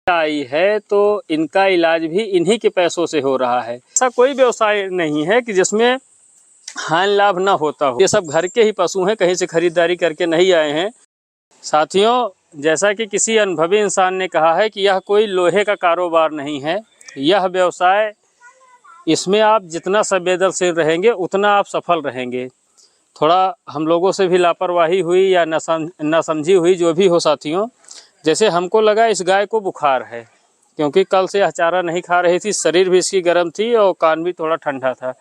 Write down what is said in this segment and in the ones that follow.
आई है तो इनका इलाज भी इन्हीं के पैसों से हो रहा है। ऐसा कोई व्यवसाय नहीं है कि जिसमें हानि लाभ ना होता हो। ये सब घर के ही पशु हैं, कहीं से खरीदारी करके नहीं आए हैं। साथियों, जैसा कि किसी अनुभवी इंसान ने कहा है कि यह कोई लोहे का कारोबार नहीं है, यह व्यवसाय, इसमें आप जितना संवेदनशील रहेंगे उतना आप सफल रहेंगे। थोड़ा हम लोगों से भी लापरवाही हुई या ना समझी हुई, जो भी हो साथियों। जैसे हमको लगा इस गाय को बुखार है, क्योंकि कल से यह चारा नहीं खा रही थी, शरीर भी इसकी गर्म थी और कान भी थोड़ा ठंडा था।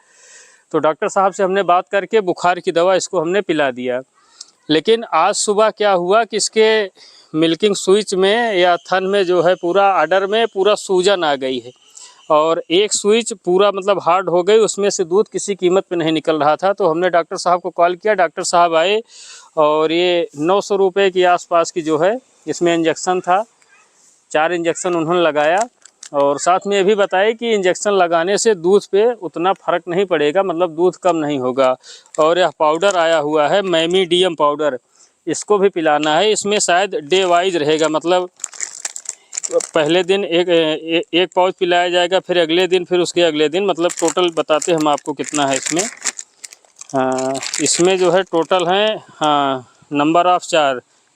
तो डॉक्टर साहब से हमने बात करके बुखार की दवा इसको हमने पिला दिया। लेकिन आज सुबह क्या हुआ कि इसके मिल्किंग स्विच में या थन में जो है पूरा आर्डर में पूरा सूजन आ गई है और एक स्विच पूरा मतलब हार्ड हो गई, उसमें से दूध किसी कीमत पे नहीं निकल रहा था। तो हमने डॉक्टर साहब को कॉल किया, डॉक्टर साहब आए और ये 900 रुपये के आसपास की जो है इसमें इंजेक्शन था, 4 इंजेक्शन उन्होंने लगाया और साथ में ये भी बताया कि इंजेक्शन लगाने से दूध पे उतना फ़र्क नहीं पड़ेगा, मतलब दूध कम नहीं होगा। और यह पाउडर आया हुआ है मेमिडियम पाउडर, इसको भी पिलाना है। इसमें शायद डे वाइज रहेगा, मतलब पहले दिन एक पाउच पिलाया जाएगा, फिर अगले दिन, फिर उसके अगले दिन, मतलब टोटल बताते हम आपको कितना है इसमें। इसमें जो है टोटल है नंबर ऑफ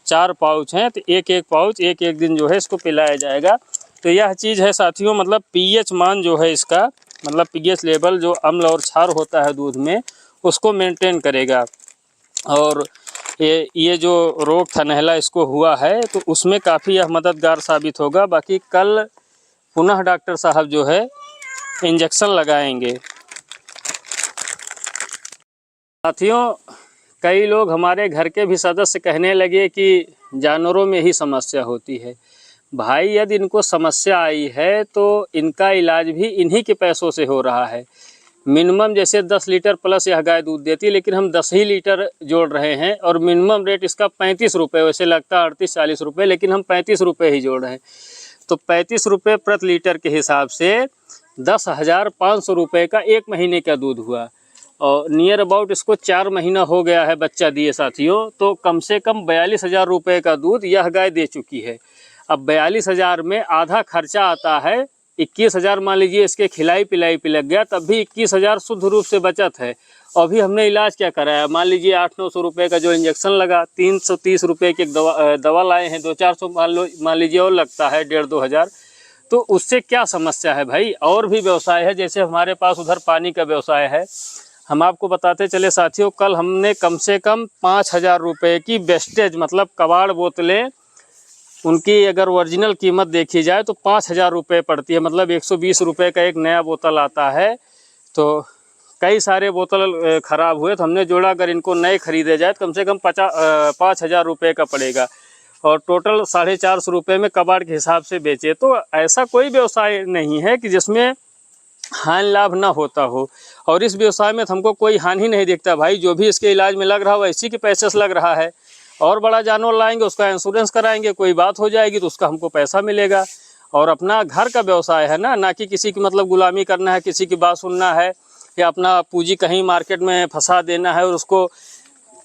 4 पाउच हैं, तो एक पाउच एक दिन जो है इसको पिलाया जाएगा। तो यह चीज़ है साथियों, मतलब पीएच मान जो है इसका, मतलब पीएच लेवल जो अम्ल और क्षार होता है दूध में, उसको मेंटेन करेगा। और ये जो रोग था नहला इसको हुआ है, तो उसमें काफ़ी यह मददगार साबित होगा। बाकी कल पुनः डॉक्टर साहब जो है इंजेक्शन लगाएंगे। साथियों, कई लोग हमारे घर के भी सदस्य कहने लगे कि जानवरों में ही समस्या होती है। भाई, यदि इनको समस्या आई है तो इनका इलाज भी इन्हीं के पैसों से हो रहा है। मिनिमम जैसे 10 लीटर प्लस यह गाय दूध देती है, लेकिन हम 10 ही लीटर जोड़ रहे हैं और मिनिमम रेट इसका 35 रुपये, वैसे लगता है 38-40 रुपये, लेकिन हम 35 रुपये ही जोड़ रहे हैं। तो 35 रुपये प्रति लीटर के हिसाब से 10,500 रुपये का 1 महीने का दूध हुआ और नियर अबाउट इसको 4 महीना हो गया है बच्चा दिए साथियों। तो कम से कम 42,000 रुपये का दूध यह गाय दे चुकी है। अब 42,000 में आधा खर्चा आता है 21,000, मान लीजिए इसके खिलाई पिलाई पे लग गया, तब भी 21,000 शुद्ध रूप से बचत है। अभी हमने इलाज क्या कराया, मान लीजिए 800-900 रुपये का जो इंजेक्शन लगा, 330 रुपये की एक दवा लाए हैं, 200-400 मान लीजिए और लगता है 1,500-2 हज़ार। तो उससे क्या समस्या है भाई। और भी व्यवसाय है, जैसे हमारे पास उधर पानी का व्यवसाय है। हम आपको बताते चले साथियों, कल हमने कम से कम 5,000 रुपये की वेस्टेज, मतलब कबाड़ बोतलें, उनकी अगर ओरिजिनल कीमत देखी जाए तो 5,000 रुपये पड़ती है, मतलब 120 रुपये का एक नया बोतल आता है। तो कई सारे बोतल ख़राब हुए, तो हमने जोड़ा अगर इनको नए खरीदे जाए तो कम से कम 5,000 रुपये का पड़ेगा और टोटल 450 रुपये में कबाड़ के हिसाब से बेचे। तो ऐसा कोई व्यवसाय नहीं है कि जिसमें हानि लाभ ना होता हो, और इस व्यवसाय में हमको कोई हानि नहीं दिखता भाई। जो भी इसके इलाज में लग रहा है इसी के पैसे से लग रहा है। और बड़ा जानवर लाएंगे, उसका इंश्योरेंस कराएंगे, कोई बात हो जाएगी तो उसका हमको पैसा मिलेगा। और अपना घर का व्यवसाय है ना कि किसी की मतलब गुलामी करना है, किसी की बात सुनना है, या अपना पूंजी कहीं मार्केट में फंसा देना है और उसको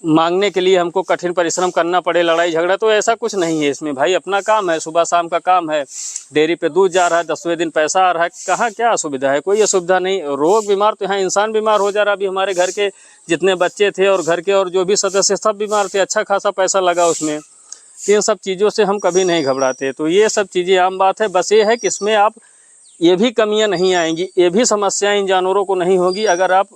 मांगने के लिए हमको कठिन परिश्रम करना पड़े, लड़ाई झगड़ा। तो ऐसा कुछ नहीं है इसमें भाई। अपना काम है, सुबह शाम का काम है, डेयरी पे दूध जा रहा है, 10वें दिन पैसा आ रहा है। कहाँ क्या असुविधा है, कोई असुविधा नहीं। रोग बीमार तो यहाँ इंसान बीमार हो जा रहा है। अभी हमारे घर के जितने बच्चे थे और घर के और जो भी सदस्य सब बीमार थे, अच्छा खासा पैसा लगा उसमें। इन सब चीज़ों से हम कभी नहीं घबराते। तो ये सब चीज़ें आम बात है। बस ये है कि इसमें आप ये भी कमियां नहीं आएंगी, ये भी समस्याएं इन जानवरों को नहीं होगी अगर आप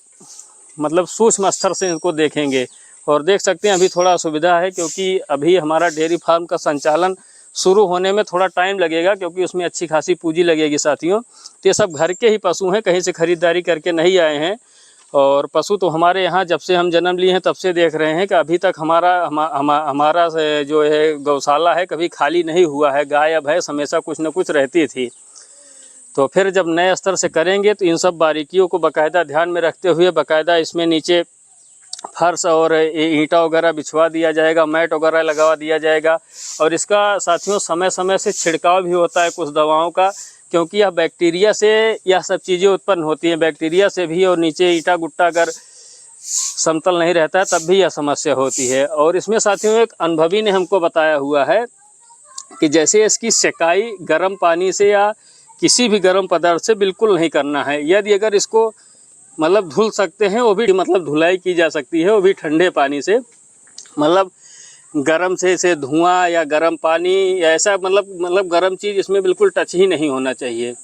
मतलब सूक्ष्म स्तर से इनको देखेंगे। और देख सकते हैं अभी थोड़ा असुविधा है, क्योंकि अभी हमारा डेयरी फार्म का संचालन शुरू होने में थोड़ा टाइम लगेगा, क्योंकि उसमें अच्छी खासी पूंजी लगेगी साथियों। तो ये सब घर के ही पशु हैं, कहीं से खरीदारी करके नहीं आए हैं। और पशु तो हमारे यहाँ जब से हम जन्म लिए हैं तब से देख रहे हैं कि अभी तक हमारा जो है गौशाला है कभी खाली नहीं हुआ है। गाय या भैंस हमेशा कुछ न कुछ रहती थी। तो फिर जब नए स्तर से करेंगे तो इन सब बारीकियों को बाकायदा ध्यान में रखते हुए बाकायदा इसमें नीचे फर्श और ईंटा वगैरह बिछवा दिया जाएगा, मैट वगैरह लगवा दिया जाएगा। और इसका साथियों समय समय से छिड़काव भी होता है कुछ दवाओं का, क्योंकि यह बैक्टीरिया से यह सब चीज़ें उत्पन्न होती हैं, बैक्टीरिया से भी। और नीचे ईंटा गुट्टा अगर समतल नहीं रहता है तब भी यह समस्या होती है। और इसमें साथियों एक अनुभवी ने हमको बताया हुआ है कि जैसे इसकी सेकाई गर्म पानी से या किसी भी गर्म पदार्थ से बिल्कुल नहीं करना है। यदि अगर इसको मतलब धुल सकते हैं, वो भी मतलब धुलाई की जा सकती है, वो भी ठंडे पानी से। मतलब गर्म से इसे धुआं या गर्म पानी या ऐसा मतलब गर्म चीज़ इसमें बिल्कुल टच ही नहीं होना चाहिए।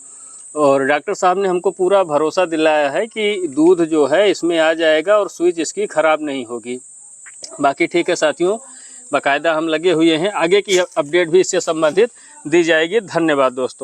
और डॉक्टर साहब ने हमको पूरा भरोसा दिलाया है कि दूध जो है इसमें आ जाएगा और स्विच इसकी ख़राब नहीं होगी। बाकी ठीक है साथियों, बाकायदा हम लगे हुए हैं, आगे की अपडेट भी इससे संबंधित दी जाएगी। धन्यवाद दोस्तों।